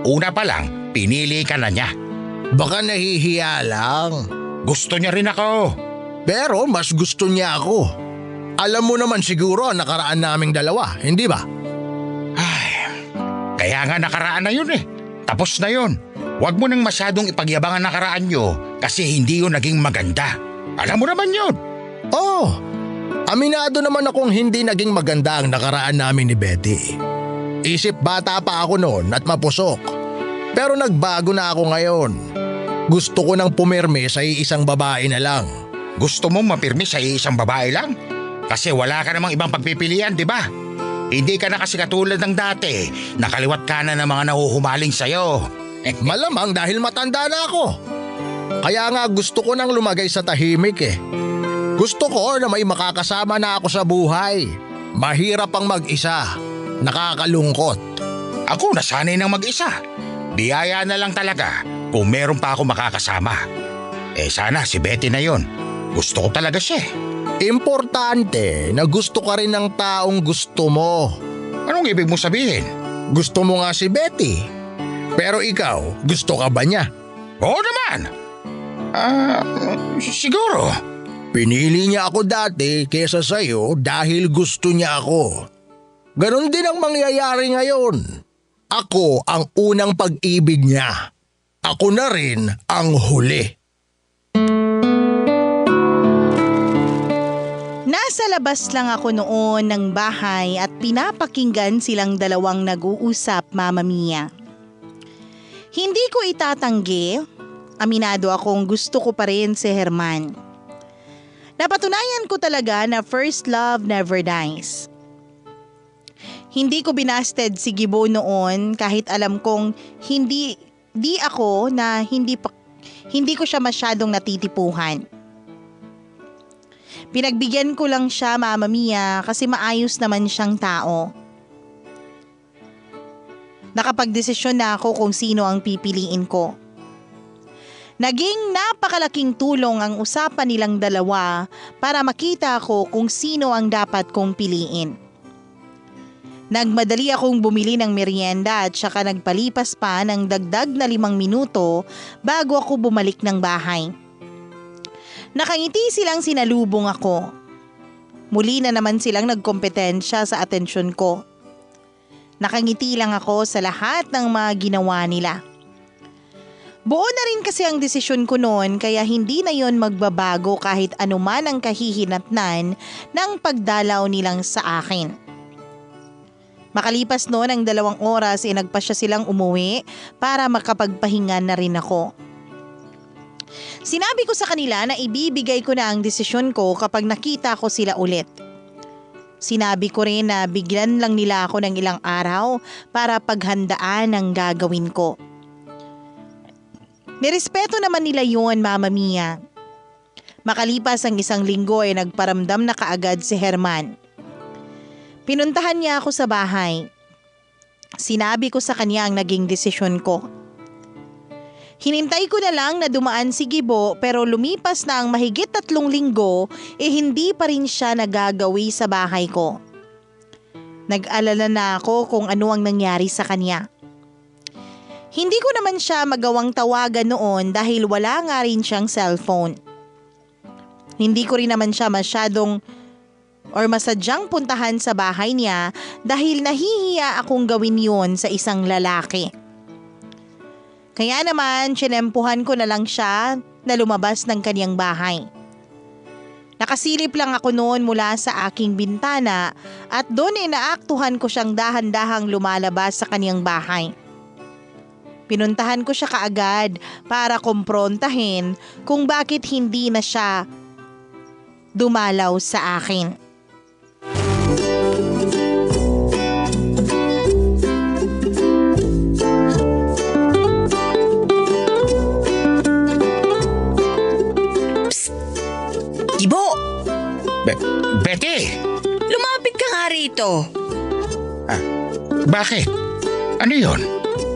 Una pa lang, pinili ka na niya. Baka nahihiya lang. Gusto niya rin ako. Pero mas gusto niya ako. Alam mo naman siguro ang nakaraan naming dalawa, hindi ba? Ay, kaya nga nakaraan na yun eh. Tapos na yun. Huwag mo nang masyadong ipagyabang ang nakaraan nyo kasi hindi yun naging maganda. Alam mo naman yun. Oo, aminado naman akong hindi naging maganda ang nakaraan namin ni Betty. Isip bata pa ako noon at mapusok. Pero nagbago na ako ngayon. Gusto ko nang pumirme sa iisang babae na lang. Gusto mong mapirmi sa iisang babae lang? Kasi wala ka namang ibang pagpipilian, di ba? Hindi ka na kasi katulad ng dati. Nakaliwat ka na ng mga nahuhumaling sa'yo. Malamang dahil matanda na ako. Kaya nga gusto ko nang lumagay sa tahimik eh. Gusto ko na may makakasama na ako sa buhay. Mahirap ang mag-isa. Nakakalungkot. Ako nasanay ng mag-isa. Biyaya na lang talaga kung meron pa ako makakasama. Sana si Betty na yon. Gusto ko talaga siya. Importante na gusto ka rin ng taong gusto mo. Anong ibig mo sabihin? Gusto mo nga si Betty. Pero ikaw, gusto ka ba niya? Oo naman. Siguro. Pinili niya ako dati kesa sa'yo dahil gusto niya ako. Ganon din ang mangyayari ngayon. Ako ang unang pag-ibig niya. Ako na rin ang huli. Nasa labas lang ako noon ng bahay at pinapakinggan silang dalawang nag-uusap, Mama Mia. Hindi ko itatanggi, aminado akong gusto ko pa rin si Herman. Napatunayan ko talaga na first love never dies. Hindi ko binasted si Gibo noon kahit alam kong hindi ko siya masyadong natitipuhan. Pinagbigyan ko lang siya, Mama Mia, kasi maayos naman siyang tao. Nakapagdesisyon na ako kung sino ang pipiliin ko. Naging napakalaking tulong ang usapan nilang dalawa para makita ko kung sino ang dapat kong piliin. Nagmadali akong bumili ng merienda at saka nagpalipas pa ng dagdag na 5 minuto bago ako bumalik ng bahay. Nakangiti silang sinalubong ako. Muli na naman silang nagkompetensya sa atensyon ko. Nakangiti lang ako sa lahat ng mga ginawa nila. Buo na rin kasi ang desisyon ko noon kaya hindi na yon magbabago kahit anuman ang kahihinatnan ng pagdalaw nilang sa akin. Makalipas noon ang 2 oras nagpasya silang umuwi para makapagpahinga na rin ako. Sinabi ko sa kanila na ibibigay ko na ang desisyon ko kapag nakita ko sila ulit. Sinabi ko rin na bigyan lang nila ako ng ilang araw para paghandaan ang gagawin ko. Nirespeto naman nila yun, Mama Mia. Makalipas ang 1 linggo nagparamdam na kaagad si Herman. Pinuntahan niya ako sa bahay. Sinabi ko sa kanya ang naging desisyon ko. Hinintay ko na lang na dumaan si Gibo pero lumipas na ang mahigit 3 linggo hindi pa rin siya nagagawi sa bahay ko. Nag-alala na ako kung ano ang nangyari sa kanya. Hindi ko naman siya magawang tawagan noon dahil wala nga rin siyang cellphone. Hindi ko rin naman siya masadyang puntahan sa bahay niya dahil nahihiya akong gawin yon sa isang lalaki. Kaya naman, tsinempuhan ko na lang siya na lumabas ng kanyang bahay. Nakasilip lang ako noon mula sa aking bintana at doon naaktuhan ko siyang dahan-dahang lumalabas sa kanyang bahay. Pinuntahan ko siya kaagad para kumprontahin kung bakit hindi na siya dumalaw sa akin. Gibo! Betty! nga rito. Bakit? Ano yon?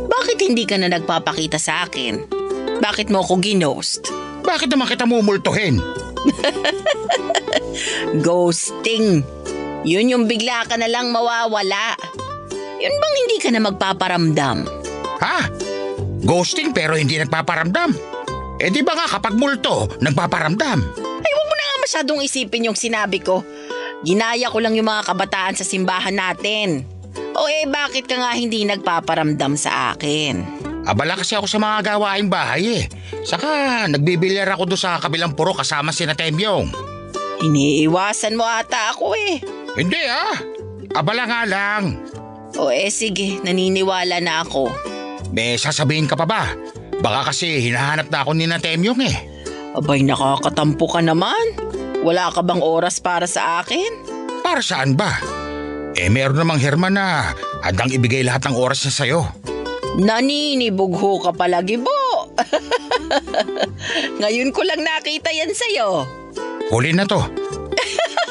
Bakit hindi ka na nagpapakita sa akin? Bakit mo ako ginost? Bakit naman kita mumultuhin? Ghosting. Yun yung bigla ka na lang mawawala. Yun bang hindi ka na magpaparamdam? Ha? Ghosting pero hindi nagpaparamdam? Eh di ba nga kapag multo, nagpaparamdam? Ay, huwag mo na nga masyadong isipin yung sinabi ko. Ginaya ko lang yung mga kabataan sa simbahan natin. O bakit ka nga hindi nagpaparamdam sa akin? Abala kasi ako sa mga gawaing bahay eh. Saka nagbibilyar ako doon sa kabilang puro kasama si Temyong. Iniiwasan mo ata ako eh. Hindi abala nga lang. O sige, naniniwala na ako. May sasabihin ka pa ba? Baka kasi hinahanap na ako ni Temyong eh. Abay, nakakatampo ka naman. Wala ka bang oras para sa akin? Para saan ba? Meron namang Herman na handang ibigay lahat ng oras niya sa'yo. Naninibugho ka pala, Gibo. Ngayon ko lang nakita yan sa'yo. Huli na to.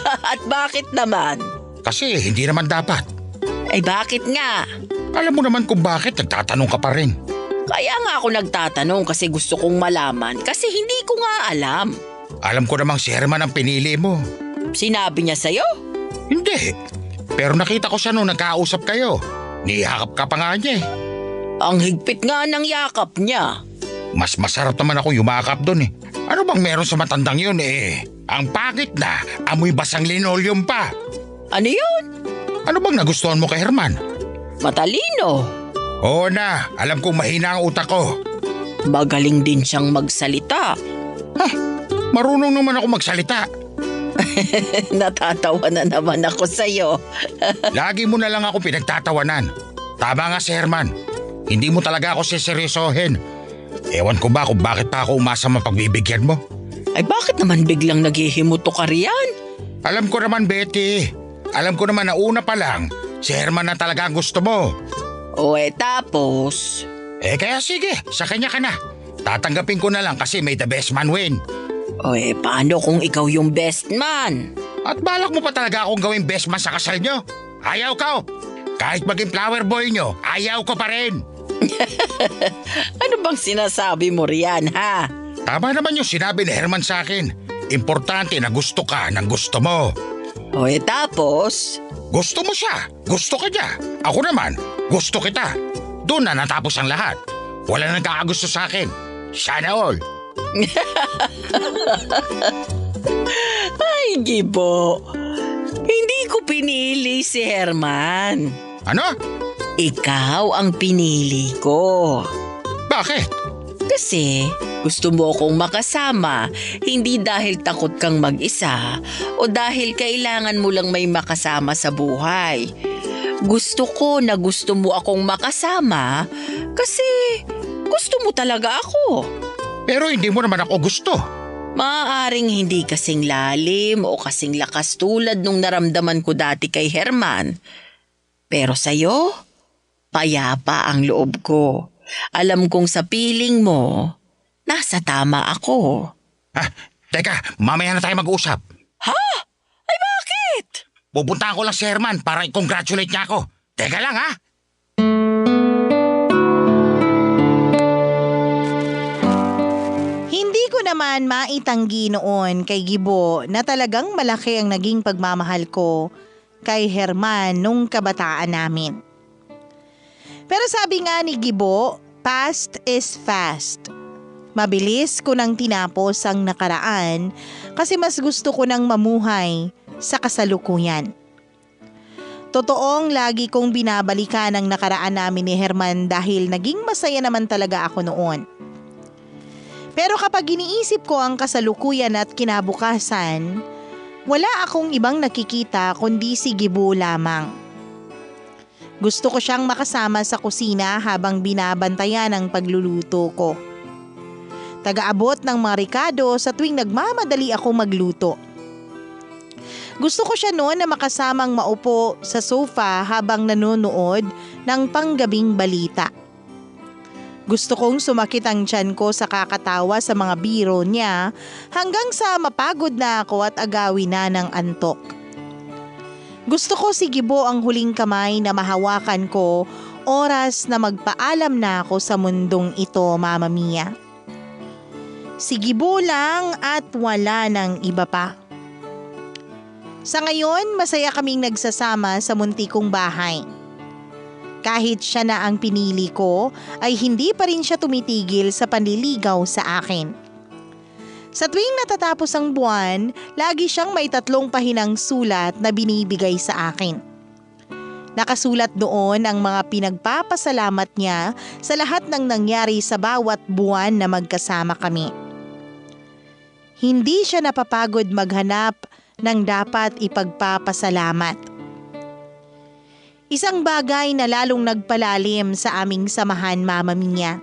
At bakit naman? Kasi hindi naman dapat. Ay bakit nga? Alam mo naman kung bakit nagtatanong ka pa rin. Kaya nga ako nagtatanong kasi gusto kong malaman kasi hindi ko nga alam. Alam ko namang si Herman ang pinili mo. Sinabi niya sa'yo? Hindi. Pero nakita ko siya nung nagkausap kayo. Niyakap ka pa nga niya eh. Ang higpit nga ng yakap niya. Mas masarap naman ako yumakap doon eh. Ano bang meron sa matandang yun eh? Ang pangit na, amoy basang linoleum pa. Ano yun? Ano bang nagustuhan mo kay Herman? Matalino. Oo na, alam kong mahina ang utak ko. Magaling din siyang magsalita. Marunong naman ako magsalita. Natatawa na naman ako sa'yo. Lagi mo na lang ako pinagtatawanan. Tama nga si Herman. Hindi mo talaga ako siseryosohin. Ewan ko ba kung bakit pa ako umasa mapagbibigyan mo? Ay bakit naman biglang naghihimuto ka riyan? Alam ko naman, Betty. Alam ko naman na una pa lang, si Herman na talaga ang gusto mo. O tapos? Kaya sige, sa kanya ka na. Tatanggapin ko na lang kasi may the best man win. O paano kung ikaw yung best man? At balak mo pa talaga akong gawing best man sa kasal nyo? Ayaw ka. Kahit maging flower boy nyo, ayaw ko pa rin. Ano bang sinasabi mo riyan, ha? Tama naman yung sinabi ni Herman sa akin. Importante na gusto ka ng gusto mo. O tapos? Gusto mo siya, gusto ka niya. Ako naman, gusto kita. Doon na natapos ang lahat. Wala nang kakagusto sa akin. Sana all. Ay, Gibo. Hindi ko pinili si Herman. Ano? Ikaw ang pinili ko. Bakit? Kasi gusto mo akong makasama, hindi dahil takot kang mag-isa o dahil kailangan mo lang may makasama sa buhay. Gusto ko na gusto mo akong makasama kasi gusto mo talaga ako. Pero hindi mo naman ako gusto. Maaaring hindi kasing lalim o kasing lakas tulad nung naramdaman ko dati kay Herman. Pero sa'yo, payapa ang loob ko. Alam kong sa piling mo, nasa tama ako. Teka, mamaya na tayo mag-usap. Ha? Ay bakit? Pupuntahan ko lang si Herman para i-congratulate niya ako. Teka lang ha. Hindi ko naman maitanggi noon kay Gibo na talagang malaki ang naging pagmamahal ko kay Herman nung kabataan namin. Pero sabi nga ni Gibo, past is fast. Mabilis ko nang tinapos ang nakaraan kasi mas gusto ko nang mamuhay sa kasalukuyan. Totoong lagi kong binabalikan ang nakaraan namin ni Herman dahil naging masaya naman talaga ako noon. Pero kapag iniisip ko ang kasalukuyan at kinabukasan, wala akong ibang nakikita kundi si Gibo lamang. Gusto ko siyang makasama sa kusina habang binabantayan ang pagluluto ko. Taga-abot ng mga rekado sa tuwing nagmamadali ako magluto. Gusto ko siya noon na makasamang maupo sa sofa habang nanonood ng panggabing balita. Gusto kong sumakit ang tiyan ko sa kakatawa sa mga biro niya hanggang sa mapagod na ako at agawin na ng antok. Gusto ko si Gibo ang huling kamay na mahawakan ko oras na magpaalam na ako sa mundong ito, Mama Mia. Si Gibo lang at wala ng iba pa. Sa ngayon, masaya kaming nagsasama sa muntikong bahay. Kahit siya na ang pinili ko, ay hindi pa rin siya tumitigil sa panliligaw sa akin. Sa tuwing natatapos ang buwan, lagi siyang may 3 pahinang sulat na binibigay sa akin. Nakasulat doon ang mga pinagpapasalamat niya sa lahat ng nangyari sa bawat buwan na magkasama kami. Hindi siya napapagod maghanap ng dapat ipagpapasalamat. Isang bagay na lalong nagpalalim sa aming samahan, Mama Mia.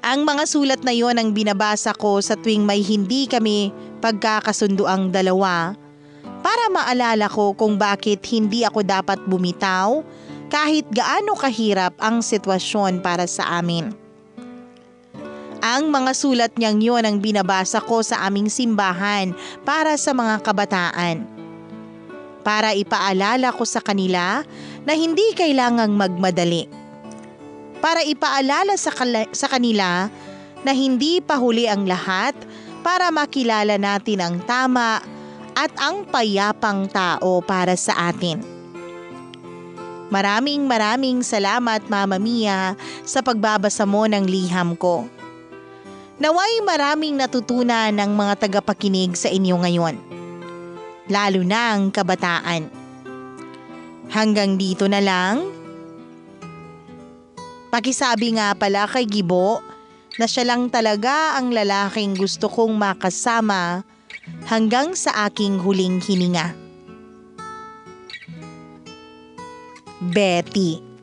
Ang mga sulat na yon ang binabasa ko sa tuwing may hindi kami pagkakasundo ang dalawa para maalala ko kung bakit hindi ako dapat bumitaw kahit gaano kahirap ang sitwasyon para sa amin. Ang mga sulat niyang yon ang binabasa ko sa aming simbahan para sa mga kabataan. Para ipaalala ko sa kanila na hindi kailangang magmadali. Para ipaalala sa kanila na hindi pa huli ang lahat para makilala natin ang tama at ang payapang tao para sa atin. Maraming salamat, Mama Mia, sa pagbabasa mo ng liham ko. Naway maraming natutunan ng mga tagapakinig sa inyo ngayon, lalo na ang kabataan. Hanggang dito na lang. Pakisabi nga pala kay Gibo na siya lang talaga ang lalaking gusto kong makasama hanggang sa aking huling hininga. Betty.